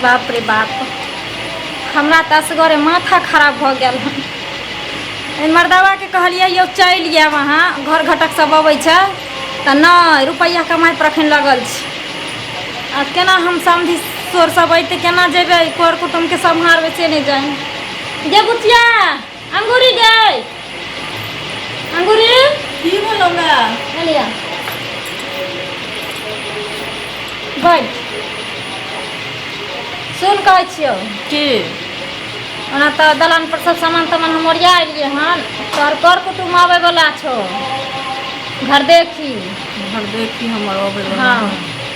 बाप रे बाप हमरा तो असगरे माथा खराब भ गेल मर्दवा के कहलिए यो चल गया वहाँ घर घटक सब अबै छै त नहीं रुपया कमाई पर अखन लगल छै आ केना हम समझी सोर सब अइते केना जेबे कर कुटुम के सम्हारबे से नहीं जाए गे बुचिया अंगूरी गे अंगूरी की बोलोगा लिया बैठ सुन कहै छियो की ओना तो दलान पर सब सामान तामान हम ओरिया एलिए हन तोहर कर कुटुम आवे वाला छो घर देखी हमर अबै हाँ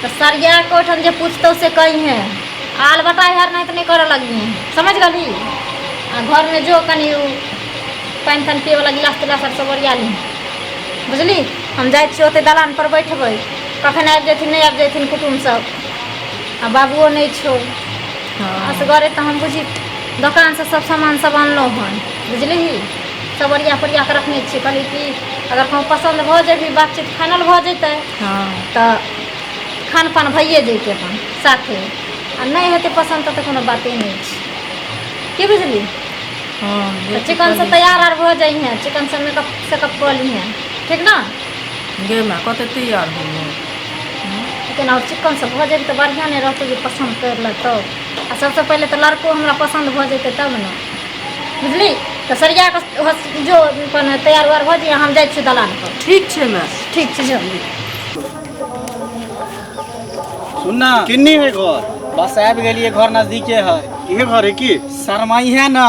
तो सरिया के ओठन जे पूछतो से कही है आल बटाई हर नहीं तो नहीं करे लगी समझ गली आ घर में जो कनी पानी तानी पिए वाला गिलास तिलास सब ओरिया ली बुझली हम जाए छी ओते दलान पर बैठबै कखन आबि जेथिन नहीं आबि जेथिन कुटुम सब आ बाबुओ नहीं छो असगरे तो हम बुझी दुकान से सब सामान सब अनलो हन बुझली सब ओरिया पोरिया के रखने छी कहली कि अगर कहूँ पसंद भ जेबी बातचीत फाइनल भ जेतै तो खान पान भइए जैते अपन साथे आ नहीं हेतै पसंद तो कोनो बाते नहीं छै की बुझली तो चिकन से तैयार आर भ जाइ हैं चिकन से मेकअप सेकअप कऽ ली हैं ठीक ना गे मैं कते तैयार हो लेकिन और चिकन से भ जेबी तो बढ़िया नहीं रहतै जे पसंद कर ले तो आ सबसे पहले तो लड़को हमरा पसंद भ जेतै तब ना बुझली तो सरिया के जो अपन तैयार उयार भ जाइए हम जाइ छी दलान पर ठीक छै मैं ठीक छै जो सुनना किन्नी है घर बस आबि गेलिए घर नजदीके है ये घर है की शरमाई है ना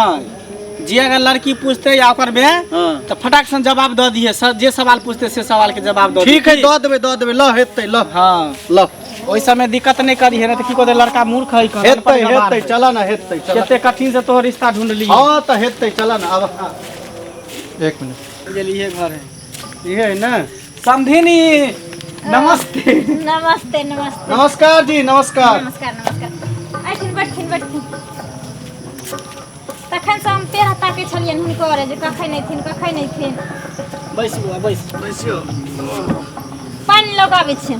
जे अगर लड़की पूछते या ओकर बे हाँ। तो फटाक से जवाब दे दिए जे सवाल पूछते से सवाल के जवाब दे ठीक है दो देबे ल हेतै ल हाँ ल ओइ समय दिक्कत नहीं करी है ना तो की कहते लड़का मूर्ख है हेतै हेतै चला ना हेतै चला कते कठिन से तोहर रिश्ता ढूंढ ली हां त हेतै चला ना अब एक मिनट गेलिए घर है ये है ना समधिनी नमस्ते नमस्ते नमस्ते नमस्कार जी नमस्कार नमस्कार नमस्कार आइथिन बैठथिन तखन से हम पेड़ ताके छलियन हुनकर जे कखै नहीं थिन बैस बुआ बैस बैसियो पानी लगाबै छै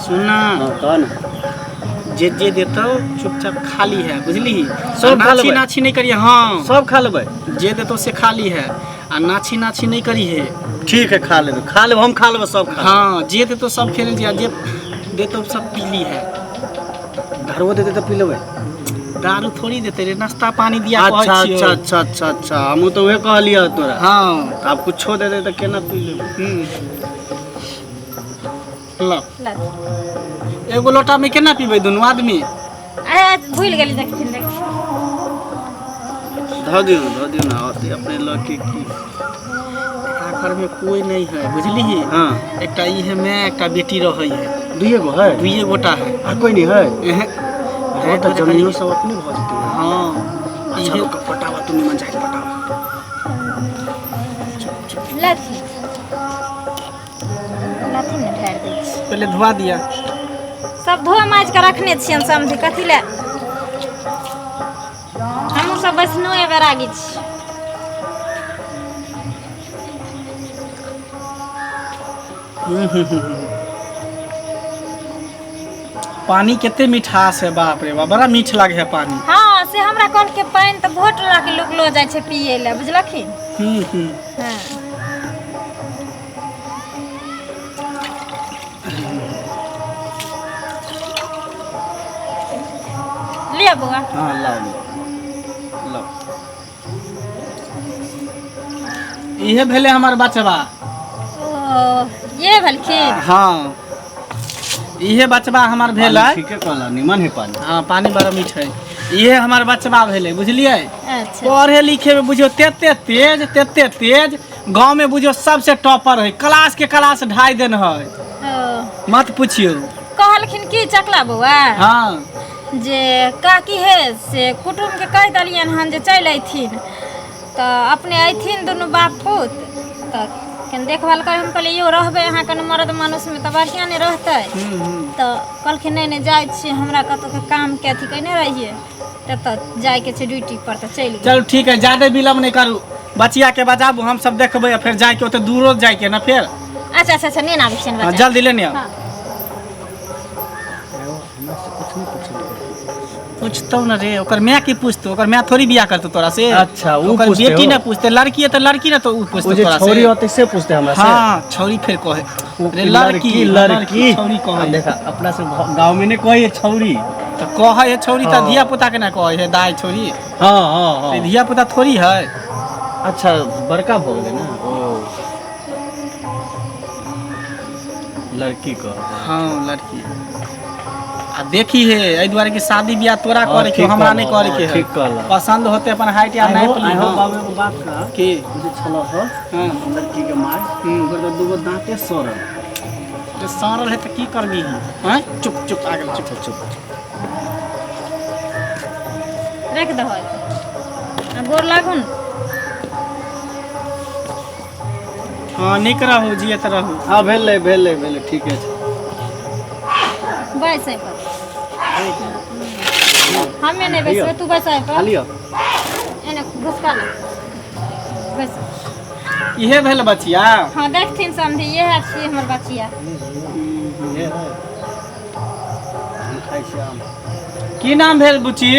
सुनना हां कह ना जे देतो चुपचाप खाली है बुझली सब खा नाची लेबै। नाची नहीं करिए हाँ सब खा लेबै जे देतो से खाली है आ नाची नाची नहीं करी है ठीक है खा लेबै हम खा लेबै सब खा हाँ जे देतो सब खेल दिया जे देतो सब पीली है घरवा देते त पी लेबै दारू थोड़ी देते रे नाश्ता पानी दिया अच्छा अच्छा अच्छा अच्छा अच्छा हम तो वह कहलिए तोरा हाँ अब कुछो दे दे त केना पी लेबै लो एगो लोटा में केना पीबे दोनों आदमी आ भूल गेली देखथिन देख धो दियो ना और अपने लड़के की घर में कोई नहीं है बुझली हां एक ई है मैं एक बेटी रही है दुइए गो है दुइये गोटा है आ कोई नहीं है एहे, अरे तो जमीनो सब अपने भ जेतै हाँ अच्छा इहे का पटावा तू निमन जाके पटावा लथी ने ढार दै छी पहले धुआ दिया सब धो माज के रखने छियन समझी कथी ले हमहूँ सब बैसनो एबे रागी छी पानी कितने मिठास है बाप रे बाप बड़ा मीठ लागे है पानी हाँ से हमरा कल के पानी तो भोट ला के लोग लो जाए छे पिए ले बुझलखिन हाँ लिया बुआ हां लाओ लाओ इहे भेले हमार बचवा ओ ये भलखिन हाँ इहे बचवा हमार भेल है ठीक है कहला निमन है पानी हाँ पानी बड़ा मीठ है इहे हमार बचवा भेले बुझलिए अच्छा पढ़े लिखे में बुझियो तेते तेज गांव में बुझियो सबसे टॉपर है क्लास के क्लास ढाई दिन है ओ मत पूछियो कहलखिन की चकला बउआ हाँ जे काकी है से कुटुम के कह दलियन हन जे चल अयथिन तो अपने अयथिन दुनू बाप पुत तो कन देखभाल कर हम कहलिए यो रहबे यहाँ कन मर्द मानुष में तो बढ़िया नहीं रहते तो कहलखिन नहीं जाए छी हमरा कतौ के काम के अथी कहने रहिए तब जाए के छै ड्यूटी पर तो चल चलो ठीक है ज्यादा विलम्ब नहीं करू बचिया के बजाबू हम सब देखबे फिर जाए के ओते दूरो जाए के ना फिर अच्छा अच्छा अच्छा नहीं ना आबे छियन बच्चा जल्दी लेने आओ हाँ। पूछतो न रे, ओकर मैं की पूछतो, ओकर मैं थोड़ी बियाह करतो तोरा से। अच्छा, वो ओकर पूछते बेटी हो? ना पूछते, लड़की है तो लड़की ना, तो ऊ पूछतो वो जे तोरा छौरी से। होते से पूछते हमरा से। हाँ छौरी फिर कहे रे लड़की लड़की छौरी अब कहे। देखा अपना से गांव में ने कही छौरी। तो कहे है छौरी, तो हाँ। धिया पुता के ना कहे है दाई छौरी। हाँ हाँ तो हाँ। धिया पुता थोड़ी है। अच्छा बड़का हो गए ना। ओ लड़की का। हाँ लड़की आ देखी है एहि दुआरे कि शादी ब्याह तोरा हाँ, करे के ठीक हमरा कहला, नहीं करे के हाँ, है। ठीक कहला। पसंद होते अपन हाइट या आई नाप ली। हो हाँ। बाबू को बात का की मुझे छलो हो हाँ लड़की के मार ओकर तो दूगो दांते सड़ल। तो सारल है तो की करबी हैं? चुप चुप आ गेल चुप चुप। रख दहो आ गोर लागुन। हाँ निक रहू जियत रहू। हाँ भेले ठीक है। बैस आई पर हमें नहीं बैसबे, तू बैस आई पर। खालियो एने घुसका ले बैस। इहे भेल बचिया। हाँ देखथिन समझी, ये है छी हमर बचिया। ये है हम खाइ छी आम। की नाम भेल बुची?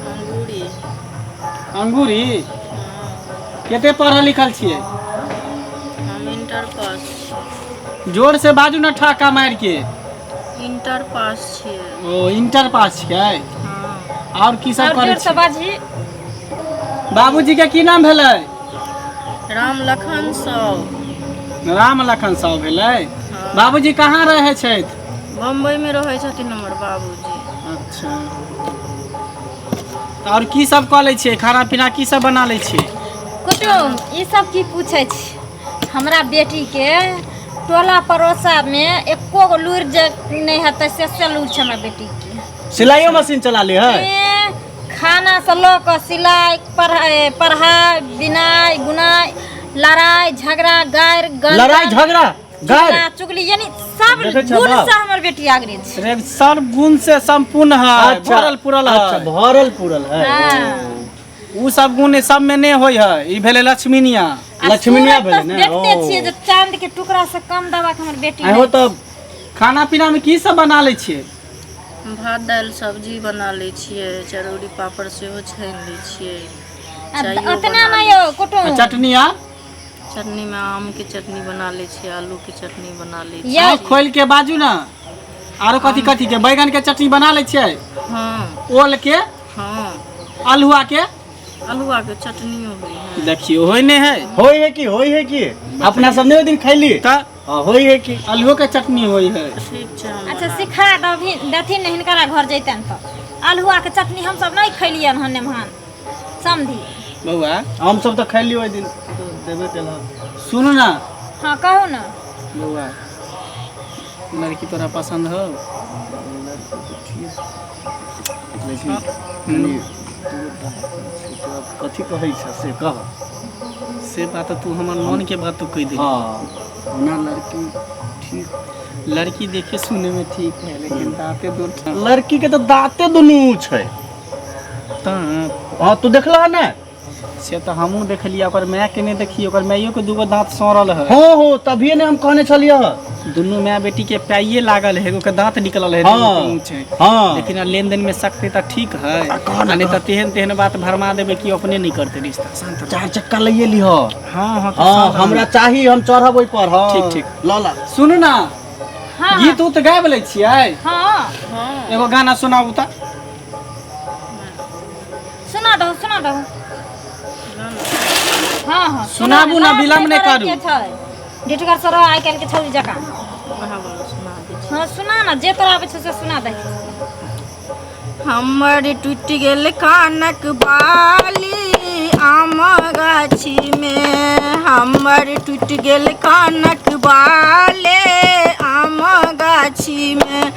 अंगूरी। अंगूरी। कते पढ़ल लिखल छियै? हम इंटर पास। जोर से बाजू न ठाका मार के। इंटर पास छियै। ओ इंटर पास छियै। हाँ। और की सब और करे जोर से छी? बाजी। बाबूजी के की नाम भेलै? राम लखन साव। राम लखन साहब भेलै। हाँ। बाबूजी कहाँ रहै छथि? बम्बई में रहै छथिन हमर बाबूजी। अच्छा और की सब कऽ लै छियै? खाना पीना की सब बना लै छियै? कुटुम ई सब की पूछे छी? हमरा बेटी के टोला पड़ोसा में एको गो लूर जे नहीं हते से लूर छै हमरा बेटी के। सिलाइयो मशीन चला ले है। खाना से लो के सिलाई पढ़ाई बिनाई गुनाई लड़ाई झगड़ा गायर लड़ाई झगड़ा गायर चुगली यानी सब देखै छै गुण बाप। से हमर बेटी आगरे छै। रे सब गुण से संपूर्ण है। अच्छा भरल पूरल है। अच्छा भरल पूरल है। हाँ। उ सब गुण सब में नहीं होय है। ई भेले लक्ष्मीनिया। आ लक्ष्मीनिया सूरत भेलै तो ने। देखते ओ। छियै जे चांद के टुकड़ा से कम दवा के हमर बेटी आई हो नहीं। तब खाना पीना में की सब बना लै छियै? भात दालि सब्जी बना लै छियै, चरौड़ी पापड़ सेहो छानि लै छियै। चाइयो अतना बना ना लै यो कुटुम चटनी आ चटनी में आम के चटनी बना लै छियै, आलू के चटनी बना लै छियै। या आँख खोल के बाजू ना। आरो कथी कथी के? बैगन के चटनी बना लै छियै? हाँ ओल के? हाँ। अल्हुआ के? अल्हुआ के चटनियो होई है। देखियो होय नहीं है। होई है कि अपना सब ने ओइ दिन खैली। त हां होई है कि अल्हुओ के चटनी होय है। ठीक छै हम अच्छा बना सिखा दभी देथिन ने हिनकरा घर जैतन तो अल्हुआ के चटनी हम सब नहीं खैलियन हन नेमहान समझी। बउआ हम सब तो खैली ओइ दिन तो देबे केला। सुनू ना हाँ कहू ना। बउआ, लड़की तोरा पसंद हो? लेकिन कथी कहै छ से कह। से बात तू हमर मन के बात तू कह दे। हां ना लड़की ठीक लड़की देखे सुने में ठीक है लेकिन दांते दो। लड़की के तो दांते दुनू छै। दांत हां तू देखला ना? से तो हमहू देखलिए, ओकर माय के नहीं देखिए। ओकर माइयो के दूगो दांत सड़ल है। हां हो तभिए ने हम कहने छलिए। दुनू माय बेटी के पाइये लागल है, एगो के दांत निकलल है, हाँ, दूगो के ऊँच है। हां लेकिन लेन देन में सकते तो ठीक है, नहीं तो तेहन तेहन बात भरमा देवे कि अपने नहीं करते रिश्ता। शांत रह। चार चक्का लइए लिह। हाँ हाँ तो हां शांत रह। हमरा चाही, हम चढ़ब ओइ पर। हां ठीक, ठीक। ल ल सुनू ना, हाँ गीत उत गाबि लै छियै? हाँ हाँ एगो गाना सुनाबू तऽ। सुना दो हाँ हाँ सुनाबू ना, विलम्ब नहीं करू। डिटगर सर आइ काल्हि के छौरी जकाँ। वहाँ वाला सुना दै छी। हाँ सुना ना, जे तोरा आबै छौ से सुना दे। हमर टूटि गेल कानक बाली आम गाछी में। हमर टूटि गेल कानक बाले आम गाछी में।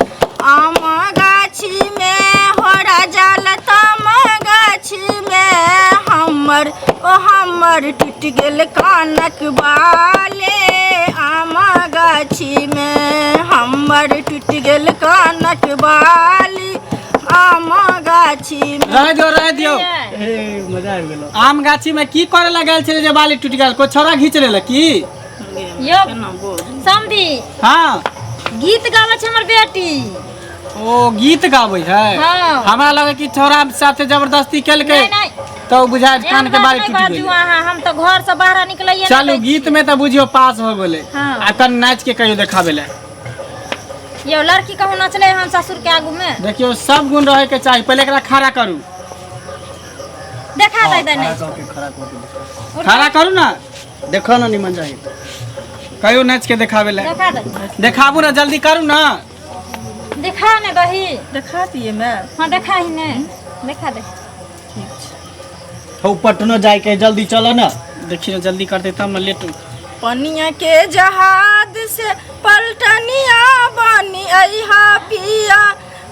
आम गाछी में हो राजा लताम गाछी में। हमर टूटि गेल कानक बाले आम गाछी में। हमर टूटि गेल कानक बाली आम गाछी में। रह दियो। ए मजा आबि गेलो। आम गाछी में की करे लगा छे जे बाली टूट गेल? कोई छोरा घींच लेलक की? यो केना बोल? समधी हाँ गीत गाबै छै हमर बेटी। ओ गीत गावे है। हाँ। हमरा लगे कि छोरा साथे जबरदस्ती केलके नहीं नहीं तो बुझाए कान के बारी टूट गेल। हम तो घर से बाहर निकलइए चलू गीत में तो बुझियो पास हो गेले। हाँ। आ तन नाच के कहियो देखाबे ले। ये लड़की कहूँ नचले हम ससुर के आगू में देखियो सब गुण रहे के चाहिए, पहले एकरा खड़ा करू। देखा दे नहीं खड़ा करू ना, देखो ना निमन जाए। कहियो नाच के देखाबे ले। देखा दे देखाबू ना, जल्दी करू ना। दिखा ने दही। दिखा दिए मैं। हाँ देखा ही ने देखा दे। हो पटनो जाए के जल्दी चलो ना। देखियो जल्दी करते तब ना लेट। पनिया के जहाज से पलटनिया बानी अइहा पिया,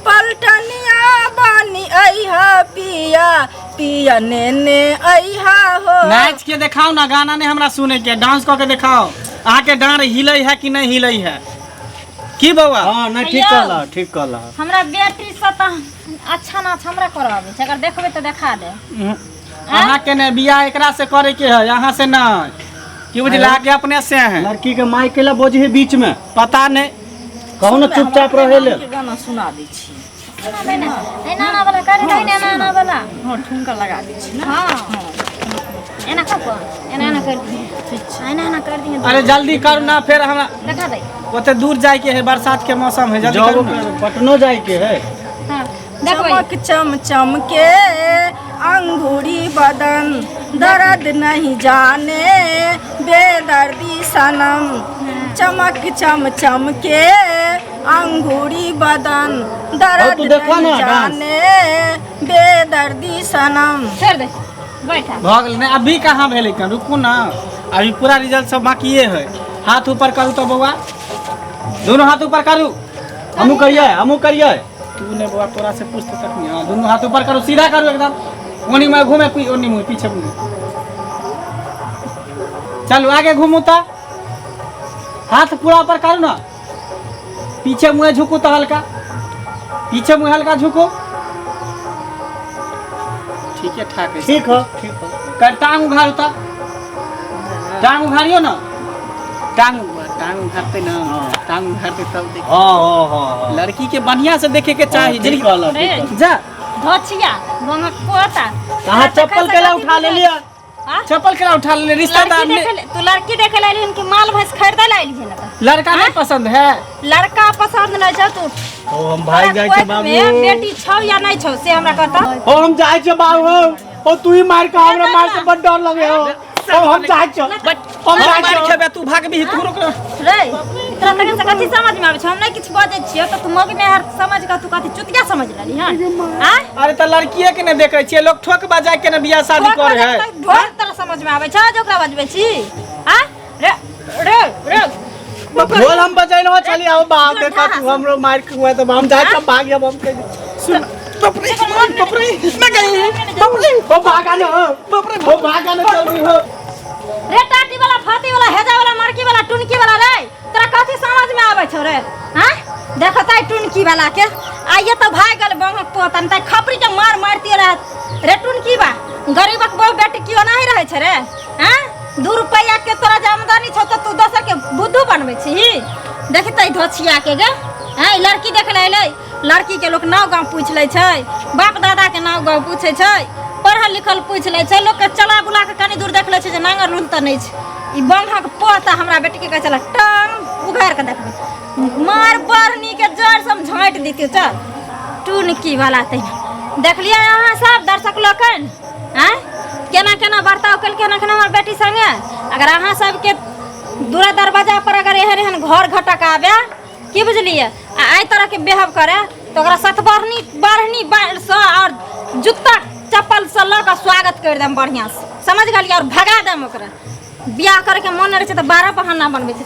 पलटनिया बानी अइहा पिया, पिया ने अइहा हो। नाच के दिखाओ ना, गाना ने हमरा सुने के, डांस क के दिखाओ। अहाँ के डांड हिलै है कि नहीं हिलै है की बउआ? हाँ ना ठीक अय्यो। कहला, ठीक कहला। हमरा बेटी से तो अच्छा नाच हमरा करावे छै, अगर देखबे तो देखा दे। अहाँ के ने बियाह एकरा से करे के है, यहाँ से ना की बुझला के अपने से है। लड़की के माई केला बोझ है बीच में, पता नहीं कहू ना चुपचाप रहे ले। गाना सुना दै छी। सुना दे ना, ए नाना वाला कर दे ना, नाना वाला। हाँ ठुमका लगा दै छी ना। हाँ एना कब एना कर दी, ठीक है एना कर दी। अरे जल्दी करू ना, फिर हमरा देखा दे। ओते दूर जाए के है, बरसात के मौसम है, जल्दी करू ना। पटनो जाए के है। हाँ देखो चमक चम के अंगूरी बदन, दर्द नहीं जाने बेदर्दी सनम। चमक चम के अंगूरी बदन, दर्द तू देखा नहीं ना डांस। जाने बेदर्दी सनम। छोड़ दे बैठा। भ गेल नहीं, अभी कहाँ भेले कन, रुकू ना, अभी पूरा रिजल्ट सब बाकी है। हाथ ऊपर करू तो बउआ, दोनों हाथ ऊपर करू। हमू करिए, हमू करिए। तूने बउआ तोरा से पूछ तो तक नहीं। हाँ दोनों हाथ ऊपर करो, सीधा करो एकदम। ओनी में घूमे, ओनी में पीछे घूमे। चलो आगे घूमू तो, हाथ पूरा ऊपर करो ना, पीछे मुँह झुकू तो हल्का, पीछे मुँह हल्का झुको। ठीक है ठाक है, ठीक हो, ठीक हो। कर टांग उघारू तो, टांग उघारियो ना, टांग उघारते ना, टांग उघारते तब देख। हाँ। लड़की के बढ़िया से देखे के चाहिए। ठीक कहला, अरे ठीक कहला। जा धोचिया गंगा कोता। कहाँ चप्पल केला उठा ले लिया। चप्पल केला उठा ले, रिश्तेदार ने। तू लड़की देखे ला इनकी माल भैंस खरीदे ला इली है ना। लड़का नहीं पसंद है, लड़का पसंद नहीं छौ तू। ओ हम भाई जाए के बाबू। बेटी छौ या नहीं छौ से हमरा कहता। ओ हम जाए के बाबू। ओ तू ही मार के हमरा मार के बड़ डर लगे हो। ओ हम जाए के। हम मार खेबे, तू भाग भी तू रुक। रे तोरा तक से कथि समझ में आवे छौ? हम नहीं कुछ बाजै छियै तो तू मग में हर समझ का तू कथि चुतिया समझ लेली हां। हां अरे तो लड़किए के ने देखे छियै, लोग ठोक बजा के ने बियाह शादी करे है। ढोल तोरा समझ में आवे छौ जोकरा बजबै छी? हां रे रे रे ढोल हम बजाइल हो, चली आओ बाप के का तू हमरो मार के हुआ तो हम जाए के भाग जब हम के सुन। बाप रे मैं गई। बाप रे ओ भागा ना, बाप रे ओ भागा ना जल्दी हो। रे टाटी वाला, फाती वाला, हेजा वाला, मरकी वाला, टुनकी वाला रे तोरा कथि समझ में आवे छौ रे? हां देखताई टुनकी वाला के आइए तो भाग गेल बंगक पोतन त खपरी के मार मारती रहत रे। टुनकी बा गरीबक बहु बेटी क्यों नहीं रहे छे रे? हां 2 रुपया के तोरा आमदनी छौ तो तू दोसर के बुद्धू बनबै छी? देखतई धोछिया के गे। हां लड़की देख ले ले, लड़की के लोग नाव गांव पूछ ले छै, बाप दादा के नाव गांव पूछे छै, पढ़ल लिखल पूछ ले छै, लोग के चला बुला के कनी दूर देख ले छै जे नांगर लून त नहीं छै। ई बंघक पोता हमरा बेटी के कह चला टांग उघार के देखबे, मार बरनी के जड़ से हम झाँट देती। चल टुनकी वाला ते देख लिया यहाँ सब दर्शक लोकन। हैं केना केना बर्ताव कल केना केना हमर बेटी संगे। अगर अहाँ सबके दूरा दरवाजा पर अगर एहन एहन घर घटक आवे की बुझलिए आई तरह के बेहब करे तो ओकरा सतबरनी बारहनी से और जूता चप्पल से ल के स्वागत कर देम बढ़िया से, समझ गलिए? और भगा देम ओकरा। बियाह करे के मन रहे छै तो 12 बहाना बनबे छै।